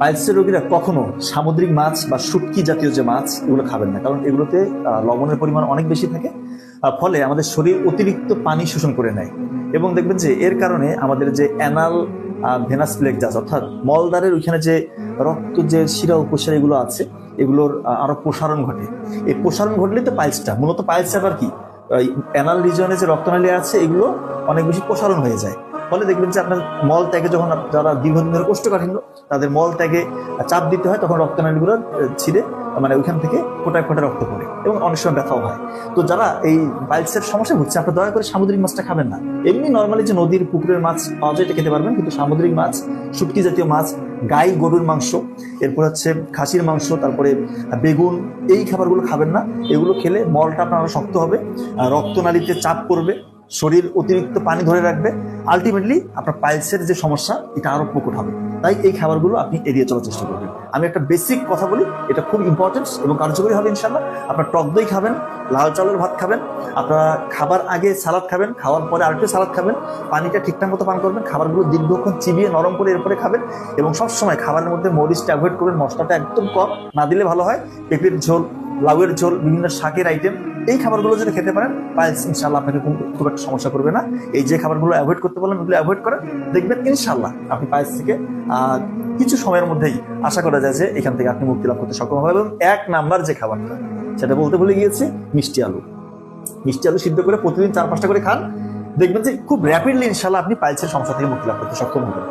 পাইলসের রোগীরা কখনো সামুদ্রিক মাছ বা শুটকি জাতীয় যে মাছ এগুলো খাবেন না, কারণ এগুলোতে লবণের পরিমাণ অনেক বেশি থাকে। ফলে আমাদের শরীর অতিরিক্ত পানি শোষণ করে নেয়, এবং দেখবেন যে এর কারণে আমাদের যে অ্যানাল ভেনাস প্লেকজাস অর্থাৎ মলদ্বারের ওইখানে যে রক্ত যে শিরা উপশিরা এগুলো আছে এগুলোর আরো প্রসারণ ঘটে। এই প্রসারণ ঘটলে তো পাইলসটা, মূলত পাইলস আবার কি অ্যানাল রিজনে যে রক্তনালী আছে এগুলো অনেক বেশি প্রসারণ হয়ে যায়। ফলে দেখবেন যে আপনার মল ত্যাগে যখন যারা দীর্ঘদিন ধরে কোষ্ঠকাঠিন্য তাদের মল ত্যাগে চাপ দিতে হয়, তখন রক্তনালীগুলো ছিঁড়ে মানে ওইখান থেকে ফোটায় ফোটায় রক্ত পড়ে এবং অনেক সময় ব্যথাও হয়। তো যারা এই পাইলসের সমস্যা হচ্ছে আপনারা দয়া করে সামুদ্রিক মাছটা খাবেন না। এমনি নর্মালি যে নদীর পুকুরের মাছ পাওয়া যায় এটা খেতে পারবেন, কিন্তু সামুদ্রিক মাছ, শুটকি জাতীয় মাছ, গাই গরুর মাংস, এরপর হচ্ছে খাসির মাংস, তারপরে বেগুন, এই খাবারগুলো খাবেন না। এগুলো খেলে মলটা আপনার আরো শক্ত হবে, রক্তনালীতে চাপ পড়বে, শরীর অতিরিক্ত পানি ধরে রাখবে, আলটিমেটলি আপনার পাইলসের যে সমস্যা এটা আরো প্রকট হবে। তাই এই খাবারগুলো আপনি এড়িয়ে চলার চেষ্টা করবেন। আমি একটা বেসিক কথা বলি, এটা খুব ইম্পর্টেন্ট এবং কার্যকরী হবে ইনশাল্লাহ। আপনার টক দই খাবেন, লাল চালের ভাত খাবেন, আপনারা খাবার আগে সালাদ খাবেন, খাওয়ার পরে আরেকটু সালাদ খাবেন, পানিটা ঠিকঠাক মতো পান করবেন, খাবারগুলো দীর্ঘক্ষণ চিবিয়ে নরম করে এরপরে খাবেন, এবং সবসময় খাবারের মধ্যে মরিচটা অ্যাভয়েড করবেন, মশলাটা একদম কম না দিলে ভালো হয়। পেঁপের ঝোল, লাউয়ের ঝোল, বিভিন্ন শাকের আইটেম, এই খাবারগুলো যদি খেতে পারেন পাইলস ইনশাল্লাহ আপনাকে খুব একটা সমস্যা করবে না। এই যে খাবারগুলো অ্যাভয়েড করতে পারলেন ওগুলো অ্যাভয়েড করেন, দেখবেন ইনশাল্লাহ আপনি পাইলস থেকে কিছু সময়ের মধ্যেই আশা করা যায় যে এখান থেকে আপনি মুক্তি লাভ করতে সক্ষম হবেন। এবং 1 নাম্বার যে খাবারটা সেটা বলতে ভুলে গিয়েছি, মিষ্টি আলু। মিষ্টি আলু সিদ্ধ করে প্রতিদিন 4-5টা করে খান, দেখবেন যে খুব র্যাপিডলি ইনশাল্লাহ আপনি পাইলসের সমস্যা থেকে মুক্তি লাভ করতে সক্ষম হবেন।